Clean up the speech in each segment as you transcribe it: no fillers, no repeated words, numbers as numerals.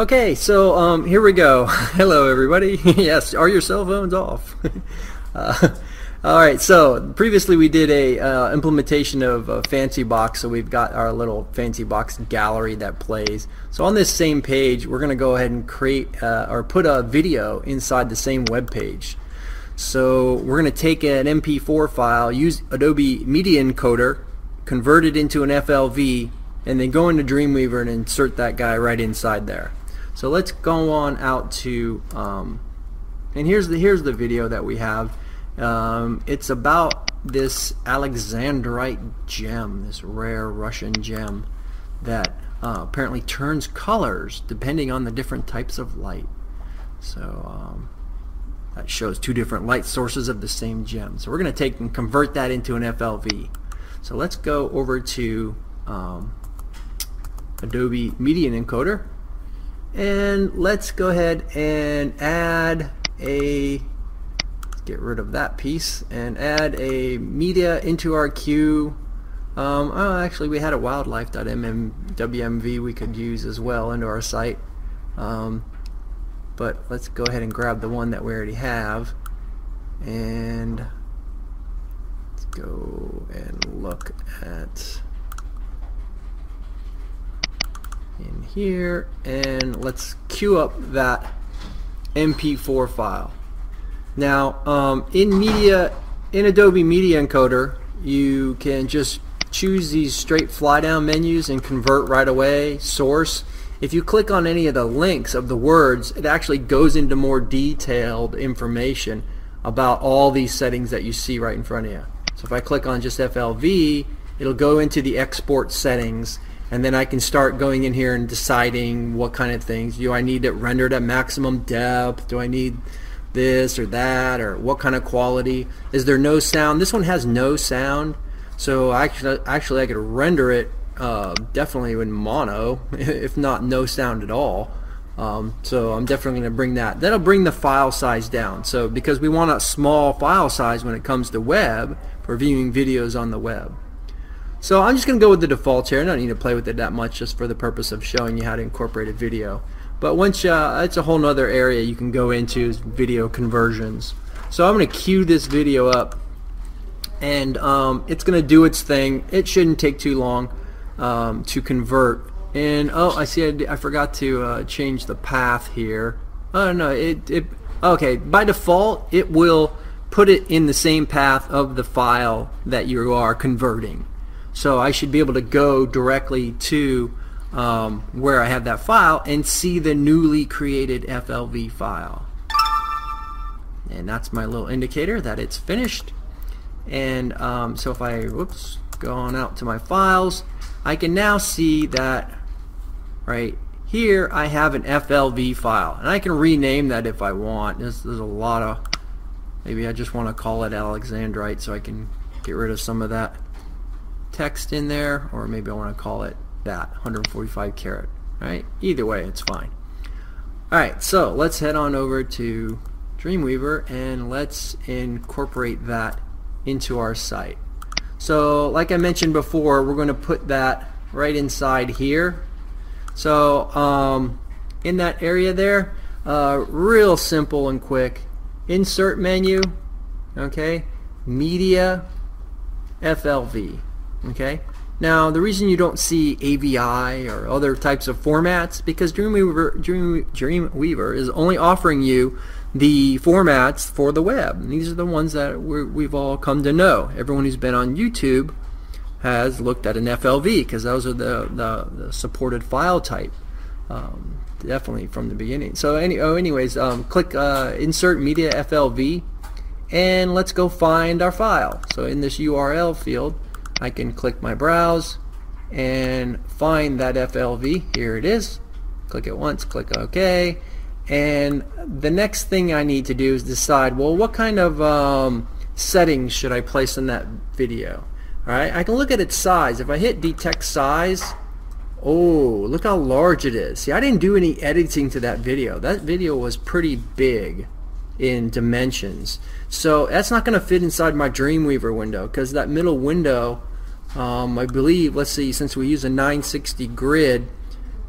Okay, so here we go. Hello everybody. Yes, are your cell phones off? Alright, so previously we did a implementation of Fancy Box, so we've got our little Fancy Box gallery that plays. So on this same page we're going to go ahead and create or put a video inside the same web page. So we're going to take an MP4 file, use Adobe Media Encoder, convert it into an FLV, and then go into Dreamweaver and insert that guy right inside there. So let's go on out to and here's the video that we have. It's about this Alexandrite gem, this rare Russian gem that apparently turns colors depending on the different types of light. So that shows two different light sources of the same gem. So we're going to take and convert that into an FLV. So let's go over to Adobe Media Encoder, and let's go ahead and add a, let's get rid of that piece and add a media into our queue. Oh, actually we had a wildlife.wmv we could use as well into our site, but let's go ahead and grab the one that we already have, and let's go and look at in here, and let's queue up that MP4 file. Now in Adobe Media Encoder you can just choose these straight fly down menus and convert right away, source. If you click on any of the links of the words, it actually goes into more detailed information about all these settings that you see right in front of you. So if I click on just FLV, it'll go into the export settings, and then I can start going in here and deciding what kind of things. Do I need it rendered at maximum depth? Do I need this or that, or what kind of quality? Is there no sound? This one has no sound, so actually I could render it definitely in mono, if not no sound at all. So I'm definitely going to bring that. That'll bring the file size down. So because we want a small file size when it comes to web for viewing videos on the web. So I'm just going to go with the default here. I don't need to play with it that much, just for the purpose of showing you how to incorporate a video. But once it's a whole nother area you can go into, is video conversions. So I'm going to queue this video up, and it's going to do its thing. It shouldn't take too long to convert. And oh, I see I forgot to change the path here. Oh no, okay, by default it will put it in the same path of the file that you are converting. So I should be able to go directly to where I have that file and see the newly created FLV file. And that's my little indicator that it's finished. And so if I go on out to my files, I can now see that right here I have an FLV file, and I can rename that if I want. There's a lot of, maybe I just want to call it Alexandrite so I can get rid of some of that text in there, or maybe I want to call it that 145 carat. Right, either way it's fine. Alright, so let's head on over to Dreamweaver and let's incorporate that into our site. So like I mentioned before, we're going to put that right inside here. So in that area there, real simple and quick, insert menu, okay, media, FLV. Okay. Now the reason you don't see AVI or other types of formats, because Dreamweaver is only offering you the formats for the web. And these are the ones that we've all come to know. Everyone who's been on YouTube has looked at an FLV, because those are the supported file type, definitely from the beginning. So anyways, click insert media FLV, and let's go find our file. So in this URL field, I can click my browse and find that FLV. Here it is. Click it once, click OK, and the next thing I need to do is decide, well, what kind of settings should I place in that video. Alright, I can look at its size. If I hit detect size, oh, look how large it is. See, I didn't do any editing to that video. That video was pretty big in dimensions, so that's not going to fit inside my Dreamweaver window, because that middle window, I believe, let's see, since we use a 960 grid,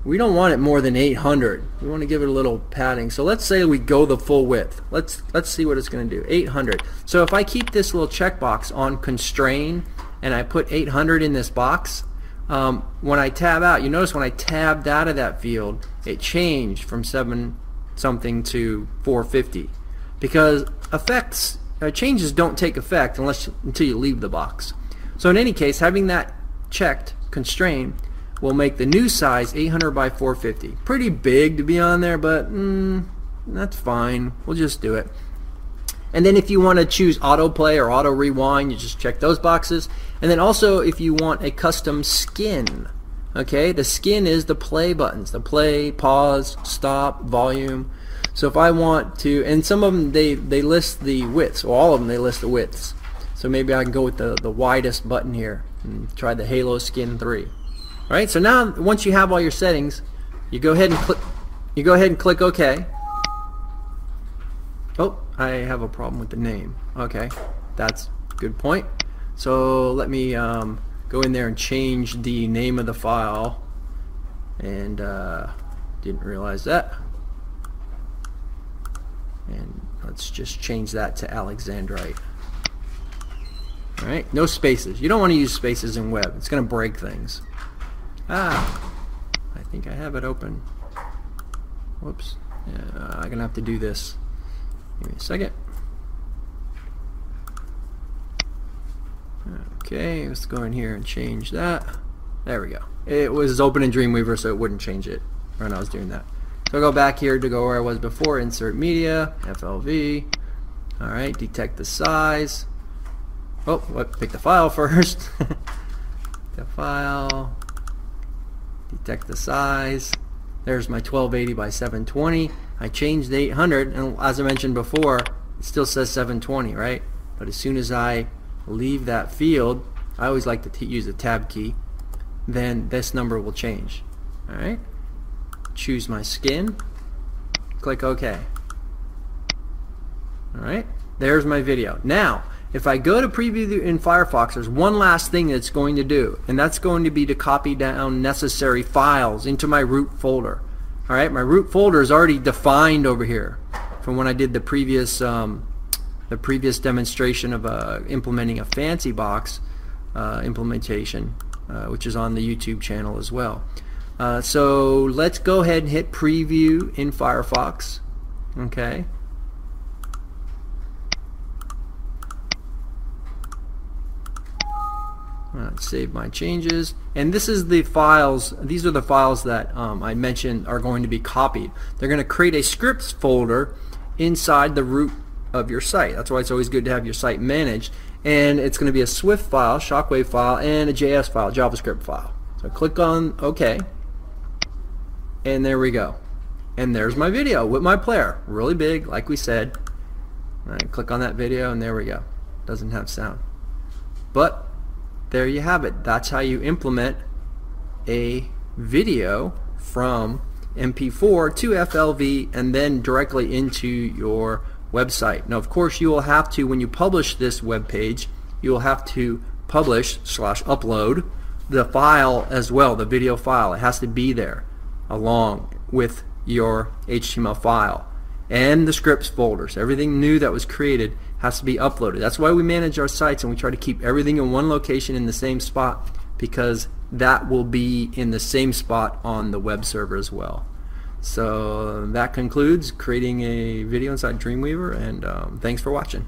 we don't want it more than 800. We want to give it a little padding. So let's say we go the full width. Let's see what it's going to do. 800. So if I keep this little checkbox on constrain and I put 800 in this box, when I tab out, you notice when I tabbed out of that field, it changed from 7 something to 450, because effects changes don't take effect until you leave the box. So in any case, having that checked, constrain, will make the new size 800 by 450. Pretty big to be on there, but that's fine. We'll just do it. And then if you want to choose autoplay or auto rewind, you just check those boxes. And then also if you want a custom skin, okay, the skin is the play buttons, the play, pause, stop, volume. So if I want to, and some of them they list the widths, or all of them they list the widths. So maybe I can go with the widest button here and try the Halo Skin 3. All right, so now once you have all your settings, you go ahead and click OK. Oh, I have a problem with the name. Okay, that's a good point. So let me go in there and change the name of the file, and didn't realize that. And let's just change that to Alexandrite. All right, no spaces. You don't want to use spaces in web. It's going to break things. I think I have it open. Whoops. I'm going to have to do this. Give me a second. Okay, let's go in here and change that. There we go. It was open in Dreamweaver, so it wouldn't change it when I was doing that. So I'll go back here to go where I was before. Insert media, FLV. All right, detect the size. Oh, pick the file first. The file. Detect the size. There's my 1280 by 720. I changed the 800, and as I mentioned before, it still says 720, right? But as soon as I leave that field, I always like to use the tab key, then this number will change. All right? Choose my skin. Click OK. All right? There's my video. Now, if I go to preview in Firefox, there's one last thing it's going to do, and that's going to be to copy down necessary files into my root folder. All right, my root folder is already defined over here from when I did the previous demonstration of implementing a fancy box implementation, which is on the YouTube channel as well. So let's go ahead and hit preview in Firefox. Okay. Save my changes, and this is the files. These are the files that I mentioned are going to be copied. They're going to create a scripts folder inside the root of your site. That's why it's always good to have your site managed, and it's going to be a Swift file, Shockwave file, and a JS file, JavaScript file. So click on OK, and there we go. And there's my video with my player, really big, like we said. All right, click on that video, and there we go. Doesn't have sound, but there you have it. That's how you implement a video from MP4 to FLV and then directly into your website. Now, of course, you will have to, when you publish this web page, you will have to publish / upload the file as well, the video file. It has to be there along with your HTML file and the scripts folders. Everything new that was created has to be uploaded. That's why we manage our sites, and we try to keep everything in one location in the same spot, because that will be in the same spot on the web server as well. So that concludes creating a video inside Dreamweaver, and thanks for watching.